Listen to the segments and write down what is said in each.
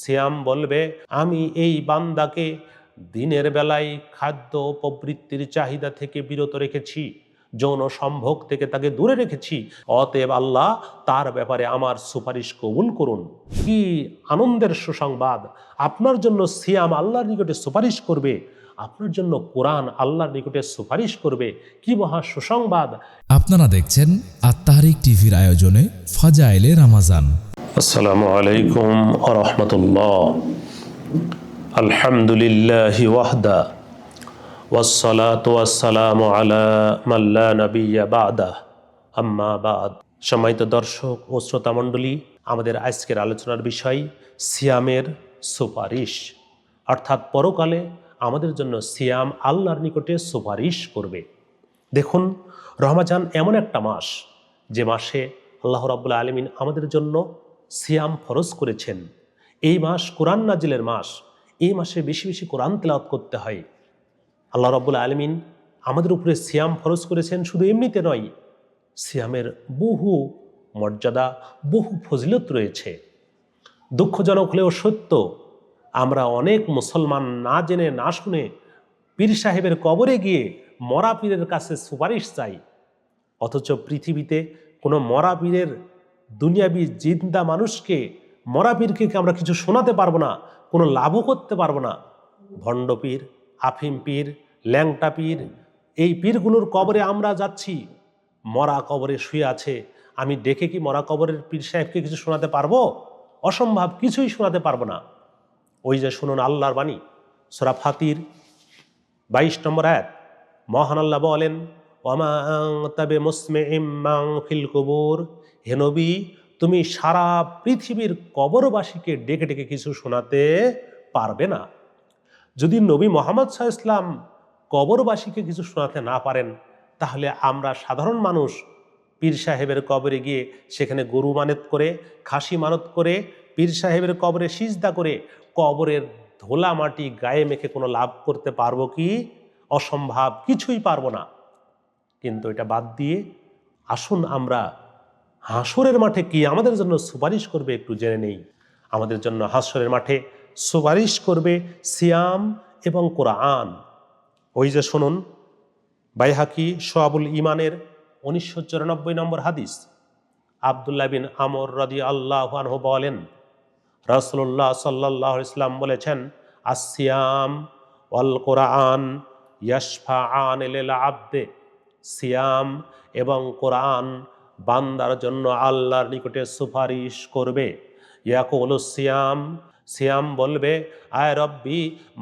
সিয়াম বলবে, আমি এই বান্দাকে দিনের বেলায় খাদ্য ও প্রবৃত্তির চাহিদা থেকে বিরত রেখেছি, যৌন সম্ভোগ থেকে তাকে দূরে রেখেছি, অতএব আল্লাহ তার ব্যাপারে আমার সুপারিশ কবুল করুন। কি আনন্দের সুসংবাদ! আপনার জন্য সিয়াম আল্লাহর নিকটে সুপারিশ করবে, আপনার জন্য কোরআন আল্লাহর নিকটে সুপারিশ করবে। কি মহা সুসংবাদ! আপনারা দেখছেন আত-তাহরিক টিভির আয়োজনে ফাজাইলে রমাজান। আসসালামু আলাইকুম ওয়া রাহমাতুল্লাহ। আলহামদুলিল্লাহি ওয়াহদা ওয়াসসালাতু ওয়াসসালামু আলা মান লা নাবিয়্যা বা'দা, আম্মা বা'দ। সম্মানিত দর্শক ও শ্রোতা মণ্ডলী, আমাদের আজকের আলোচনার বিষয় সিয়ামের সুপারিশ, অর্থাৎ পরকালে আমাদের জন্য সিয়াম আল্লাহর নিকটে সুপারিশ করবে। দেখুন, রমজান এমন একটা মাস যে মাসে আল্লাহ রাব্বুল আলামিন আমাদের জন্য সিয়াম ফরজ করেছেন। এই মাস কোরআন নাজিলের মাস। এই মাসে বেশি বেশি কোরআন তেলাওয়াত করতে হয়। আল্লাহ রাব্বুল আলামিন আমাদের উপরে সিয়াম ফরজ করেছেন, শুধু এমনিতে নয়, সিয়ামের বহু মর্যাদা, বহু ফজিলত রয়েছে। দুঃখজনক হলেও সত্য, আমরা অনেক মুসলমান না জেনে না শুনে পীর সাহেবের কবরে গিয়ে মরা পীরের কাছে সুপারিশ চাই, অথচ পৃথিবীতে কোনো মরা পীরের দুনিয়াবি জিন্দা মানুষকে, মরা পীরকে আমরা কিছু শোনাতে পারবো না, কোনো লাভও করতে পারবো না। ভণ্ড পীর, আফিম পীর, ল্যাংটা পীর, এই পীরগুলোর কবরে আমরা যাচ্ছি, মরা কবরে শুয়ে আছে। আমি ডেকে কি মরা কবরের পীর সাহেবকে কিছু শোনাতে পারবো? অসম্ভব, কিছুই শোনাতে পারবো না। ওই যে শুনুন আল্লাহর বাণী, সূরা ফাতির 22 নম্বর আয়াত। মহান আল্লাহ বলেন, ওয়ামা আনতা বিমুসমিইম মান ফিল কুবুর, হে নবী, তুমি সারা পৃথিবীর কবরবাসীকে ডেকে ডেকে কিছু শোনাতে পারবে না। যদি নবী মুহাম্মদ সাল্লাল্লাহু আলাইহি ওয়াসাল্লাম কবরবাসীকে কিছু শোনাতে না পারেন, তাহলে আমরা সাধারণ মানুষ পীর সাহেবের কবরে গিয়ে সেখানে গরু মানত করে, খাসি মানত করে, পীর সাহেবের কবরে সিজদা করে, কবরের ধোলা মাটি গায়ে মেখে কোনো লাভ করতে পারবো কি? অসম্ভব, কিছুই পারবো না। কিন্তু এটা বাদ দিয়ে আসুন আমরা হাসরের মাঠে কি আমাদের জন্য সুপারিশ করবে একটু জেনে নেই। আমাদের জন্য হাসরের মাঠে সুপারিশ করবে সিয়াম এবং কোরআন। ওই যে শুনুন, বাইহাকি শোয়াবুল ইমানের 1994 নম্বর হাদিস। আব্দুল্লাহ বিন আমর রাদিয়াল্লাহু আনহু বলেন, রাসূলুল্লাহ সাল্লাল্লাহু আলাইহি ওয়াসাল্লাম বলেছেন, আসসিয়াম ওয়াল কোরআন ইয়াশফাআন লিল আবদে, সিয়াম এবং কোরআন বান্দার জন্য আল্লাহর নিকটে সুপারিশ করবে। ইয়াকুলুস সিয়াম, সিয়াম বলবে, আয় রব্বি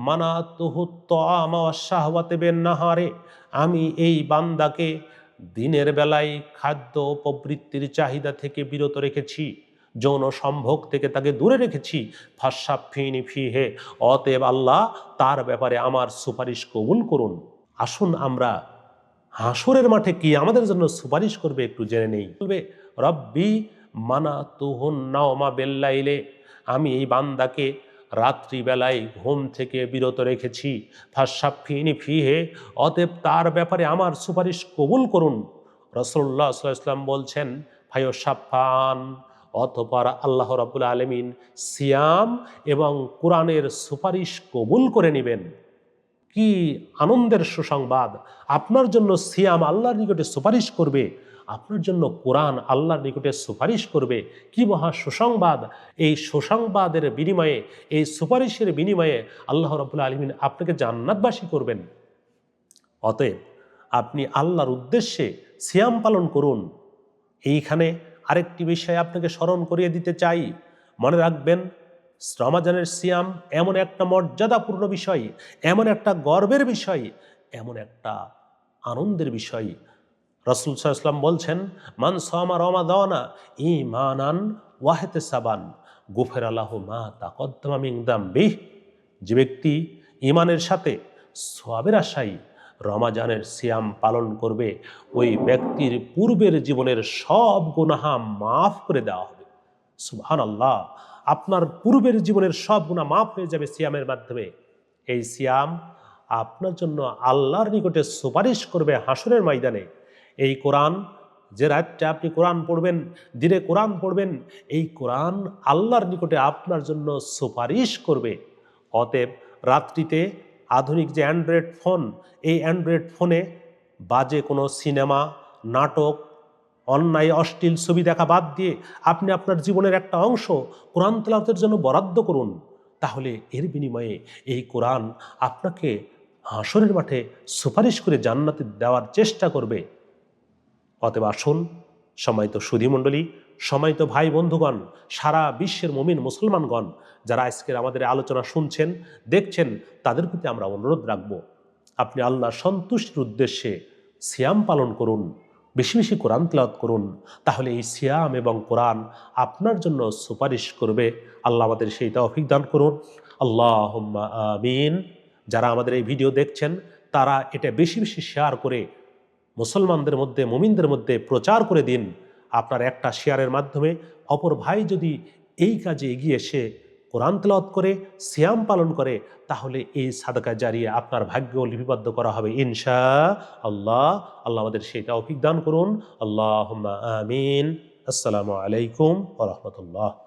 মানাতুহু তাআমা ওয়াশ শাহওয়াতি বিন নাহারে, আমি এই বান্দাকে দিনের বেলায় খাদ্য ও প্রবৃত্তির চাহিদা থেকে বিরত রেখেছি, যৌন সম্ভোগ থেকে তাকে দূরে রেখেছি। ফাশাফিনি ফিহে, অতএব আল্লাহ তার ব্যাপারে আমার সুপারিশ কবুল করুন। আসুন আমরা হাসরের মাঠে কি আমাদের জন্য সুপারিশ করবে একটু জেনে নেই। বলবে, রব্বি মানাতুহুন নাওমা বিল্লাইলে, আমি এই বান্দাকে রাত্রিবেলায় ঘুম থেকে বিরত রেখেছি। ফাশাফিনি ফিহে, অতএব তার ব্যাপারে আমার সুপারিশ কবুল করুন। রাসূলুল্লাহ সাল্লাল্লাহু আলাইহি ওয়াসাল্লাম বলছেন, ফায়ুশাফান, অতঃপর আল্লাহ রাব্বুল আলামিন সিয়াম এবং কোরআনের সুপারিশ কবুল করে নেবেন। কি আনন্দের সুসংবাদ! আপনার জন্য সিয়াম আল্লাহর নিকটে সুপারিশ করবে, আপনার জন্য কোরআন আল্লাহর নিকটে সুপারিশ করবে। কি মহা সুসংবাদ! এই সুসংবাদের বিনিময়ে, এই সুপারিশের বিনিময়ে আল্লাহ রাব্বুল আলামিন আপনাকে জান্নাতবাসী করবেন। অতএব আপনি আল্লাহর উদ্দেশ্যে সিয়াম পালন করুন। এইখানে আরেকটি বিষয় আপনাকে স্মরণ করিয়ে দিতে চাই। মনে রাখবেন, রমজানের সিয়াম এমন একটা মর্যাদাপূর্ণ বিষয়, এমন একটা গর্বের বিষয়, এমন একটা আনন্দের বিষয়। রাসূল সাল্লাল্লাহু আলাইহি ওয়াসাল্লাম বলছেন, মান সামা রমাদানা ঈমানান ওয়া ইহতিসাবান গুফিরা লাহু মা তাকদ্দামা মিন যামবিহি, যে ব্যক্তি ঈমানের সাথে সওয়াবের আশায় রমজানের সিয়াম পালন করবে, ওই ব্যক্তির পূর্বের জীবনের সব গুনাহ মাফ করে দেওয়া হবে। সুবহানাল্লাহ! আপনার পূর্বের জীবনের সব গুনাহ মাফ হয়ে যাবে সিয়ামের মাধ্যমে। এই সিয়াম আপনার জন্য আল্লাহর নিকটে সুপারিশ করবে হাসরের ময়দানে। এই কোরআন যে রাতটা আপনি কোরআন পড়বেন, দিনে কোরআন পড়বেন, এই কোরআন আল্লাহর নিকটে আপনার জন্য সুপারিশ করবে। অতএব রাত্রিতে আধুনিক যে অ্যান্ড্রয়েড ফোন, এই অ্যান্ড্রয়েড ফোনে বাজে কোনো সিনেমা, নাটক, অন্যায় অশ্লীল ছবি দেখা বাদ দিয়ে আপনি আপনার জীবনের একটা অংশ কোরআন তেলাওয়াতের জন্য বরাদ্দ করুন। তাহলে এর বিনিময়ে এই কোরআন আপনাকে হাশরের মাঠে সুপারিশ করে জান্নাতে দেওয়ার চেষ্টা করবে। অতএব আসুন সম্মানিত সুধীমণ্ডলী, সম্মানিত ভাই বন্ধুগণ, সারা বিশ্বের মুমিন মুসলমানগণ যারা আজকের আমাদের আলোচনা শুনছেন, দেখছেন, তাদের প্রতি আমরা অনুরোধ রাখব, আপনি আল্লাহর সন্তুষ্টির উদ্দেশ্যে সিয়াম পালন করুন, বেশি বেশি কোরআন তেলাওয়াত করুন। তাহলে এই সিয়াম এবং কোরআন আপনার জন্য সুপারিশ করবে। আল্লাহ আমাদের সেই তৌফিক দান করুন। আল্লাহুম্মা আমিন। যারা আমাদের এই ভিডিও দেখছেন তারা এটা বেশি বেশি শেয়ার করে মুসলমানদের মধ্যে, মুমিনদের মধ্যে প্রচার করে দিন। আপনার একটা শেয়ারের মাধ্যমে অপর ভাই যদি এই কাজে এগিয়ে এসে কোরআন তেলাওয়াত করে, সিয়াম পালন করে, তাহলে এই সাদাকা জারিয়া আপনার ভাগ্য লিপিবদ্ধ করা হবে ইনশাআল্লাহ। আল্লাহ আমাদের সেই তৌফিক দান করুন। আল্লাহুম্মা আমিন। আসসালামু আলাইকুম ওয়া রাহমাতুল্লাহ।